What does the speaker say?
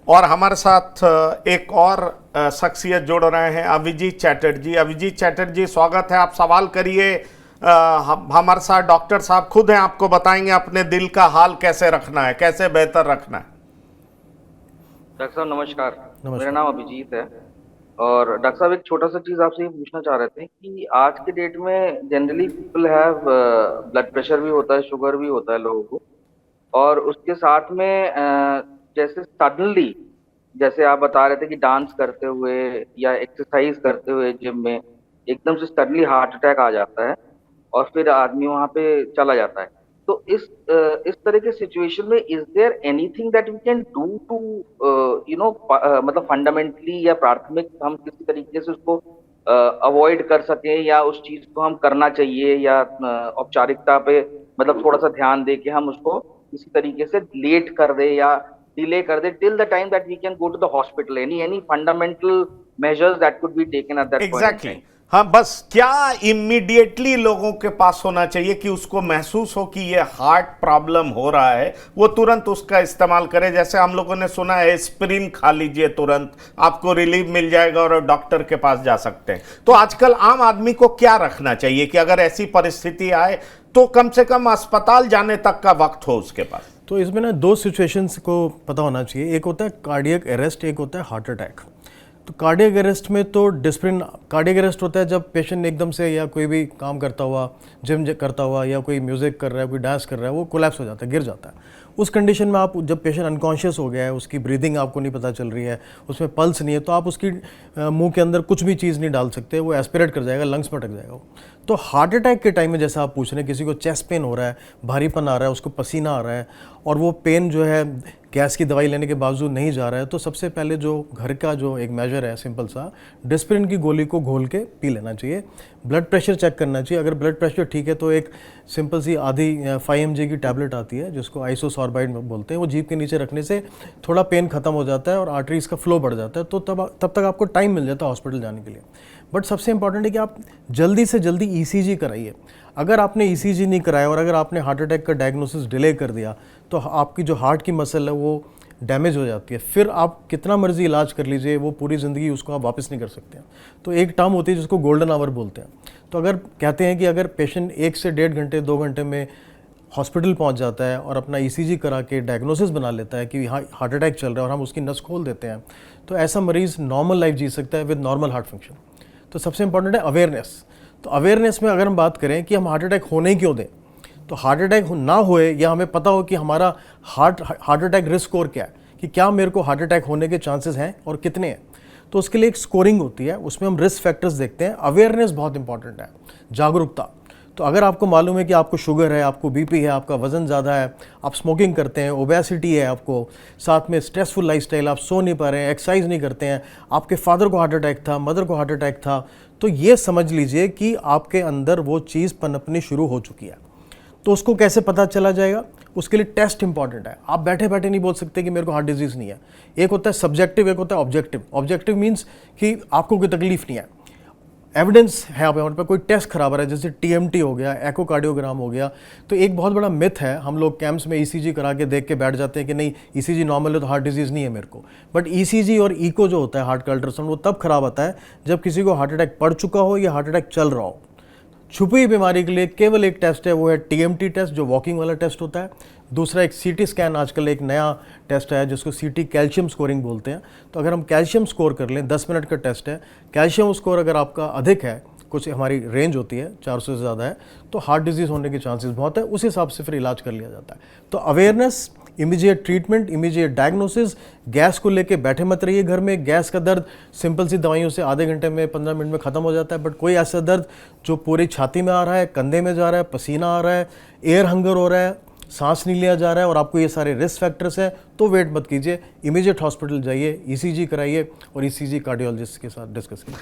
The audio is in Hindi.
और हमारे साथ एक और शख्सियत जुड़ रहे हैं, अभिजीत चैटर्जी। अभिजीत चैटर्जी, स्वागत है, आप सवाल करिए। हमारे साथ डॉक्टर साहब खुद हैं, आपको बताएंगे अपने दिल का हाल कैसे रखना है, कैसे बेहतर रखना है। डॉक्टर साहब नमस्कार। मेरा नमस्कार। नाम अभिजीत है। और डॉक्टर साहब, एक छोटा सा चीज आपसे ये पूछना चाह रहे थे कि आज के डेट में generally people have blood pressure भी होता है, शुगर भी होता है लोगों को। और उसके साथ में जैसे सडनली, जैसे आप बता रहे थे कि डांस करते हुए या एक्सरसाइज करते हुए जिम में एकदम से सडनली हार्ट अटैक आ जाता है और फिर आदमी वहां पे चला जाता है। तो इस तरह के सिचुएशन में is there anything that we can do to मतलब फंडामेंटली या प्राथमिक हम किसी तरीके से उसको अवॉइड कर सकें, या उस चीज को हम करना चाहिए, या औपचारिकता पे मतलब थोड़ा सा ध्यान दे के हम उसको किसी तरीके से लेट कर दे या डिले कर दे till the time that we can go to the hospital. Any fundamental measures that could be taken at that point in exactly time. हाँ, बस क्या इमीडिएटली लोगों के पास होना चाहिए कि उसको महसूस हो कि ये हार्ट प्रॉब्लम हो रहा है, वो तुरंत उसका इस्तेमाल करे। जैसे हम लोगों ने सुना है एस्पिरिन खा लीजिए, तुरंत आपको रिलीफ मिल जाएगा और डॉक्टर के पास जा सकते हैं। तो आजकल आम आदमी को क्या रखना चाहिए कि अगर ऐसी परिस्थिति आए तो कम से कम अस्पताल जाने तक का वक्त हो उसके पास? तो इसमें ना दो सिचुएशंस को पता होना चाहिए। एक होता है कार्डियक अरेस्ट, एक होता है हार्ट अटैक। तो कार्डियक अरेस्ट में तो डिस्प्रिन कार्डियक अरेस्ट होता है जब पेशेंट एकदम से या कोई भी काम करता हुआ, जिम करता हुआ या कोई म्यूज़िक कर रहा है, कोई डांस कर रहा है, वो कोलैप्स हो जाता है, गिर जाता है। उस कंडीशन में आप जब पेशेंट अनकॉन्शियस हो गया है, उसकी ब्रीदिंग आपको नहीं पता चल रही है, उसमें पल्स नहीं है, तो आप उसकी मुंह के अंदर कुछ भी चीज़ नहीं डाल सकते, वो एस्पिरेट कर जाएगा, लंग्स में अटक जाएगा वो। तो हार्ट अटैक के टाइम में जैसा आप पूछ रहे हैं, किसी को चेस्ट पेन हो रहा है, भारीपन आ रहा है, उसको पसीना आ रहा है और वो पेन जो है गैस की दवाई लेने के बावजूद नहीं जा रहा है, तो सबसे पहले जो घर का जो एक मेजर है सिंपल सा, डिस्प्रिन की गोली को घोल के पी लेना चाहिए। ब्लड प्रेशर चेक करना चाहिए। अगर ब्लड प्रेशर ठीक है तो एक सिंपल सी आधी 5 mg की टैबलेट आती है जिसको आइसोसॉर्बाइड बोलते हैं, वो जीभ के नीचे रखने से थोड़ा पेन खत्म हो जाता है और आर्टरीज का फ्लो बढ़ जाता है। तो तब तक आपको टाइम मिल जाता है हॉस्पिटल जाने के लिए। बट सबसे इंपॉर्टेंट है कि आप जल्दी से जल्दी ECG कराइए। अगर आपने ECG नहीं कराया और अगर आपने हार्ट अटैक का डायग्नोसिस डिले कर दिया तो आपकी जो हार्ट की मसल है वो डैमेज हो जाती है। फिर आप कितना मर्जी इलाज कर लीजिए, वो पूरी ज़िंदगी उसको आप वापस नहीं कर सकते हैं। तो एक टर्म होती है जिसको गोल्डन आवर बोलते हैं। तो अगर कहते हैं कि अगर पेशेंट 1 से 1.5 घंटे 2 घंटे में हॉस्पिटल पहुंच जाता है और अपना ECG करा के डायग्नोसिस बना लेता है कि हाँ हार्ट अटैक चल रहा है और हम उसकी नस खोल देते हैं, तो ऐसा मरीज़ नॉर्मल लाइफ जी सकता है विद नॉर्मल हार्ट फंक्शन। तो सबसे इंपॉर्टेंट है अवेयरनेस। तो अवेयरनेस में अगर हम बात करें कि हम हार्ट अटैक होने ही क्यों दें, तो हार्ट अटैक ना होए या हमें पता हो कि हमारा हार्ट अटैक रिस्क स्कोर क्या है, कि क्या मेरे को हार्ट अटैक होने के चांसेस हैं और कितने हैं। तो उसके लिए एक स्कोरिंग होती है, उसमें हम रिस्क फैक्टर्स देखते हैं। अवेयरनेस बहुत इंपॉर्टेंट है, जागरूकता। तो अगर आपको मालूम है कि आपको शुगर है, आपको BP है, आपका वज़न ज़्यादा है, आप स्मोकिंग करते हैं, ओबेसिटी है आपको, साथ में स्ट्रेसफुल लाइफस्टाइल, आप सो नहीं पा रहे हैं, एक्सरसाइज नहीं करते हैं, आपके फादर को हार्ट अटैक था, मदर को हार्ट अटैक था, तो ये समझ लीजिए कि आपके अंदर वो चीज़ पनपनी शुरू हो चुकी है। तो उसको कैसे पता चला जाएगा? उसके लिए टेस्ट इंपॉर्टेंट है। आप बैठे बैठे नहीं बोल सकते कि मेरे को हार्ट डिजीज़ नहीं है। एक होता है सब्जेक्टिव, एक होता है ऑब्जेक्टिव। ऑब्जेक्टिव मीन्स कि आपको कोई तकलीफ नहीं है, एविडेंस है आप यहाँ पर, कोई टेस्ट खराब है जैसे TMT हो गया, एकोकार्डियोग्राम हो गया। तो एक बहुत बड़ा मिथ है, हम लोग कैंप्स में ECG करा के देख के बैठ जाते हैं कि नहीं ECG नॉर्मल है तो हार्ट डिजीज़ नहीं है मेरे को। बट ECG और ईको जो होता है हार्ट का अल्ट्रासाउंड, वो तब खराब आता है जब किसी को हार्ट अटैक पड़ चुका हो या हार्ट अटैक चल रहा हो। छुपी बीमारी के लिए केवल एक टेस्ट है, वो है TMT टेस्ट, जो वॉकिंग वाला टेस्ट होता है। दूसरा एक CT स्कैन, आजकल एक नया टेस्ट है जिसको CT कैल्शियम स्कोरिंग बोलते हैं। तो अगर हम कैल्शियम स्कोर कर लें, 10 मिनट का टेस्ट है, कैल्शियम स्कोर अगर आपका अधिक है, कुछ हमारी रेंज होती है 400 से ज़्यादा है, तो हार्ट डिजीज़ होने के चांसेस बहुत है। उस हिसाब से फिर इलाज कर लिया जाता है। तो awareness, immediate treatment, immediate diagnosis. Gas को लेके बैठे मत रहिए घर में। गैस का दर्द सिंपल सी दवाइयों से आधे घंटे में 15 मिनट में ख़त्म हो जाता है। बट कोई ऐसा दर्द जो पूरी छाती में आ रहा है, कंधे में जा रहा है, पसीना आ रहा है, एयर हंगर हो रहा है, सांस नहीं लिया जा रहा है और आपको ये सारे रिस्क फैक्टर्स हैं, तो वेट मत कीजिए, इमीडिएट हॉस्पिटल जाइए, ECG कराइए और ECG कार्डियोलॉजिस्ट के साथ डिस्कस कीजिए।